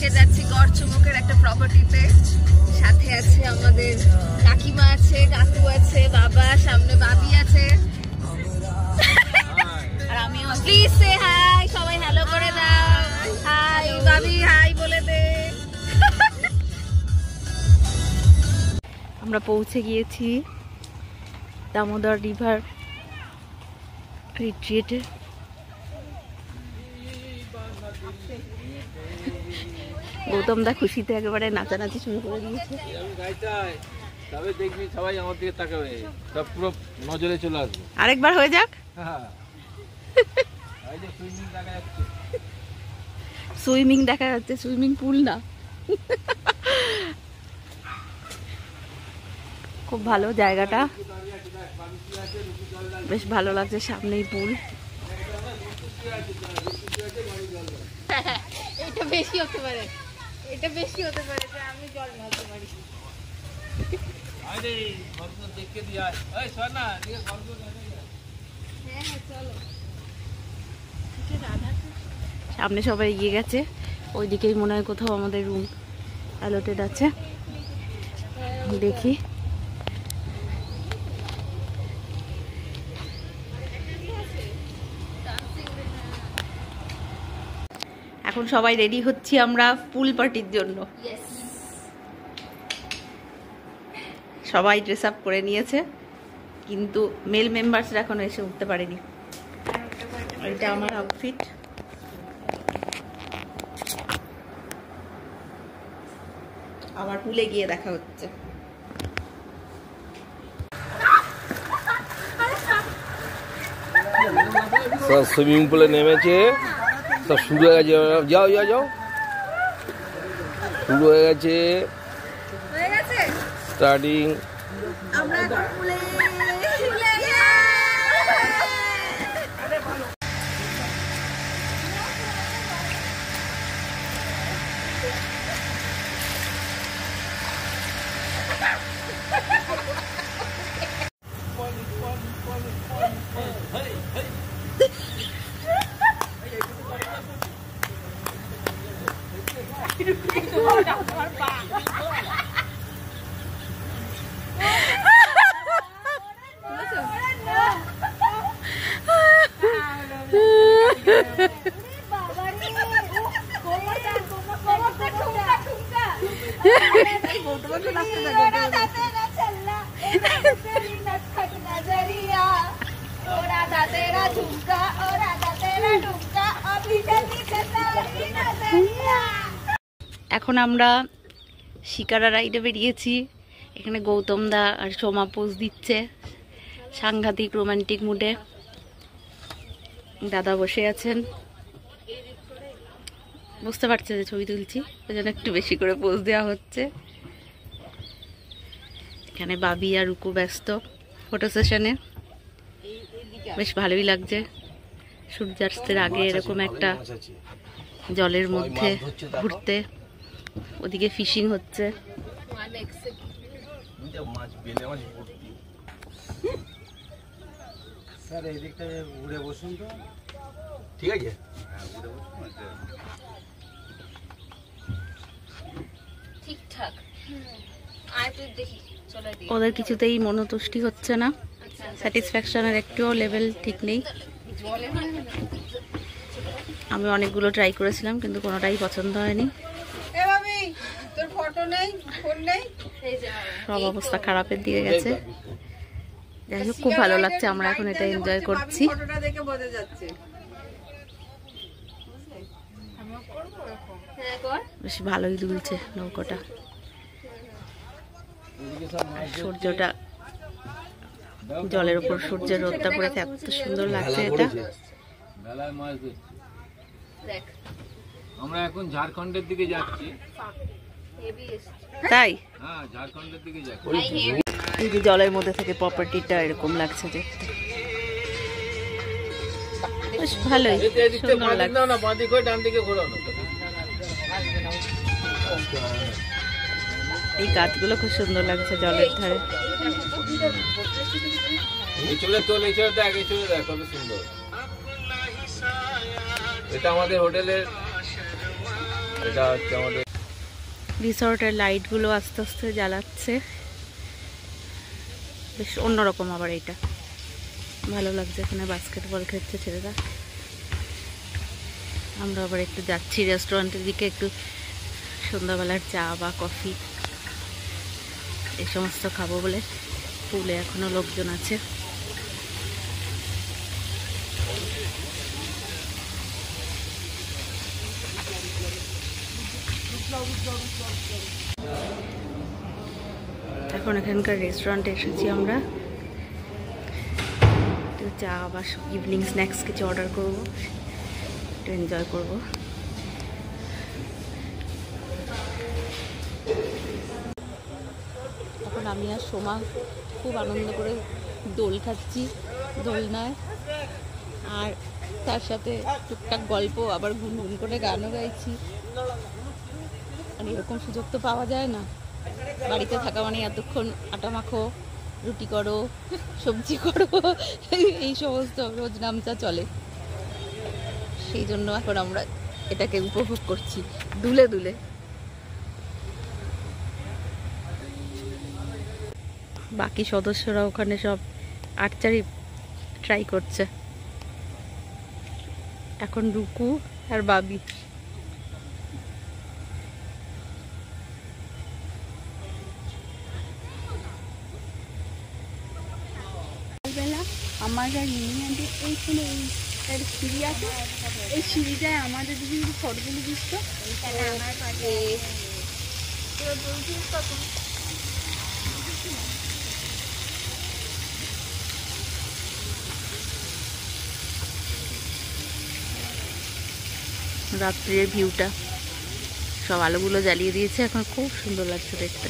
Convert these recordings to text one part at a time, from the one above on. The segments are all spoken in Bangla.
আজকে যাচ্ছি গড়চুমুকের একটা প্রপার্টিতে। সাথে আছে আমাদের কাকিমা আছে, কাকু আছে, বাবা, সামনে বাবি আছে। আর আমিও। প্লিজ সে হাই, সবাই হ্যালো করে দাও। হাই বাবি, হাই বলে দে। আমরা পৌঁছে গিয়েছি দামোদর রিভার রিট্রিটে। গৌতম দা খুশিতে একেবারে নাচানাচি শুরু করে দিয়েছে। সবাই আমার দিকে তাকাবে, সব পুরো নজরে চলে আসবে। আরেকবার হয়ে যাক। সুইমিং দেখা যাচ্ছে, সুইমিং পুল না। খুব ভালো জায়গাটা, বেশ ভালো লাগছে। সামনেই পুল। এটা বেশি হতে পারে, এটা বেশি হতে পারে যে আমি জল মারতে পারি। সামনে সবাই এগিয়ে গেছে, ওইদিকেই মনে হয় কোথাও আমাদের রুম অ্যালটেড আছে। দেখি এখন সবাই রেডি হচ্ছি আমরা পুল পার্টির জন্য। সবাই ড্রেস আপ করে নিয়েছে, কিন্তু মেল মেম্বার্সরা এখনো এসে উঠতে পারেনি। এটা আমার আউটফিট। আবার পুলে গিয়ে দেখা হচ্ছে। সব সুইমিং পুলে নেমেছে, সব শুরু হয়ে গেছে। যাও যাও যাও, শুরু হয়ে গেছে স্টার্টিং। আমরা এখন পুলে এখন আমরা শিকারা রাইডে বেরিয়েছি। এখানে গৌতম দা আর সোমা পোজ দিচ্ছে সাংঘাতিক রোমান্টিক মুডে। দাদা বসে আছেন, বুঝতে পারছে যে ছবি তুলছি, ওই জন্য একটু বেশি করে পোজ দেওয়া হচ্ছে। এখানে বাবি আর রুকু ব্যস্ত ফটো সেশনে। বেশ ভালোই লাগছে সূর্যাস্তের আগে এরকম একটা জলের মধ্যে ঘুরতে। ওদিকে ফিশিং হচ্ছে। স্যার এই দিকটা উড়ে বসুন তো, ঠিক আছে? ঠিকঠাক। ওদের কিছুতেই মনোতুষ্টি হচ্ছে না, স্যাটিসফ্যাকশনের একটুও লেভেল ঠিক নেই। আমি অনেকগুলো ট্রাই করেছিলাম, কিন্তু কোনোটাই পছন্দ হয়নি। সব অবস্থা খারাপের দিকে গেছে। যাই হোক, খুব ভালো লাগছে, আমরা এখন এটা এনজয় করছি। বেশ ভালোই দুলছে নৌকোটা। সূর্যটা, জলের উপর সূর্যের রোদটা পড়েছে, এত সুন্দর লাগছে এটা। আমরা এখন ঝাড়খণ্ডের দিকে যাচ্ছি। তাই? হ্যাঁ, ঝাড়খণ্ডের দিকে যাচ্ছি। এই যে জলের মধ্যে থেকে প্রপার্টিটা এরকম লাগছে দেখতে, বেশ ভালোই সুন্দর লাগছে। না, বাঁ দিকে ডান দিকে ঘোরানো। এই গাছগুলো খুব সুন্দর লাগছে জলের ধারে। কত সুন্দর। এটা আমাদের হোটেলের এটা হচ্ছে আমাদের রিসর্টের লাইটগুলো আস্তে আস্তে জ্বালাচ্ছে, বেশ অন্যরকম। আবার এটা ভালো লাগছে, এখানে বাস্কেটবল খেলছে ছেলেরা। আমরা আবার একটু যাচ্ছি রেস্টুরেন্টের দিকে, একটু সন্ধ্যাবেলার চা বা কফি এই সমস্ত খাবো বলে। পুলে এখনো লোকজন আছে। এখন এখানকার রেস্টুরেন্টে এসেছি আমরা, একটু চা বা ইভিনিং স্ন্যাক্স কিছু অর্ডার করবো, একটু এনজয় করবো। এখন আমি আর সোমা খুব আনন্দ করে দোল খাচ্ছি দোলনায়, আর তার সাথে টুকটাক গল্প, আবার গুনগুন করে গানও গাইছি। আর এরকম সুযোগ তো পাওয়া যায় না, বাড়িতে থাকা মানে এতক্ষণ আটা মাখো, রুটি করো, সবজি করো, এই সমস্ত রোজ নামচা চলে। সেই জন্য এখন আমরা এটাকে উপভোগ করছি দুলে দুলে। বাকি সদস্যরা ওখানে সব আর্চারি ট্রাই করছে। এখন রুকু আর বাবি। আমাদের ইউনিয়নের এইখানে এই সিঁড়ি আছে, এই সিঁড়িটায় আমাদের যদি ফটো তুলে দিস তো। রাত্রির ভিউটা, সব আলোগুলো জ্বালিয়ে দিয়েছে, এখন খুব সুন্দর লাগছে দেখতে।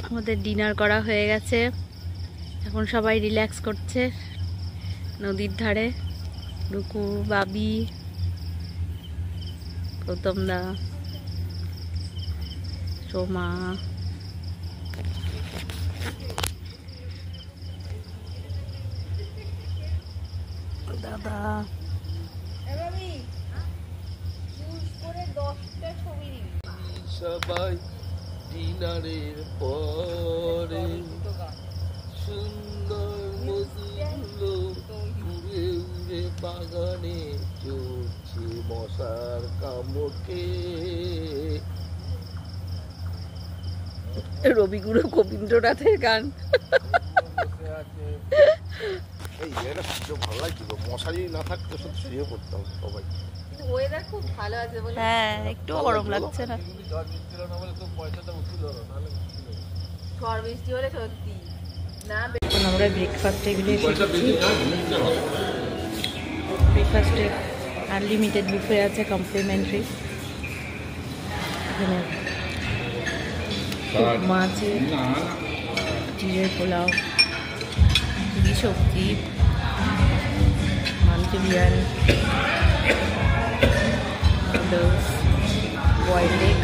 আমাদের ডিনার করা হয়ে গেছে, এখন সবাই রিল্যাক্স করছে নদীর ধারে। রুকু, বাবি, গৌতম দা, সোমা, দাদা। সবাই ডিনারের পরে সুন্দর মধুগুলো উড়ে উড়ে বাগানে চলছে মশার কামড়ে। রবিগুরু গোবিন্দ্রনাথের গান। এই জায়গাটা ভালো লাগছিল, মশারি না থাকতো শুধু শুয়ে পড়তাম সবাই। ওয়েদার খুব ভালো আছে বলে, হ্যাঁ একটু গরম লাগছে না। ঝড় বৃষ্টি হলে সত্যি না। এখন আমরা ব্রেকফাস্ট টেবিলে এসেছি। ব্রেকফাস্টে আনলিমিটেড বুফে আছে, কমপ্লিমেন্টারি। এখানে উপমা আছে, জিরের পোলাও, পুরি সবজি, Manchurian, noodles, boiled egg,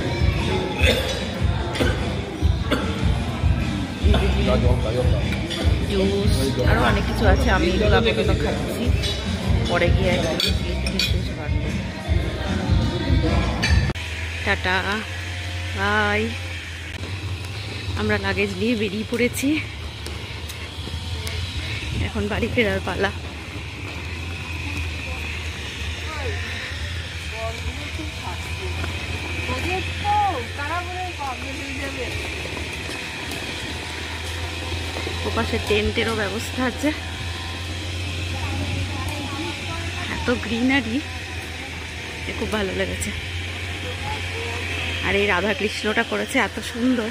juice, আরও অনেক কিছু আছে। আমি এগুলো আপাতত খাচ্ছি, পরে গিয়ে টাটা বাই। আমরা লাগেজ নিয়ে বেরিয়ে পড়েছি, এখন বাড়ি ফেরার পালা। ওপাশে টেন্টেরও ব্যবস্থা আছে। এত গ্রিনারি, খুব ভালো লেগেছে। আর এই রাধা কৃষ্ণটা করেছে এত সুন্দর।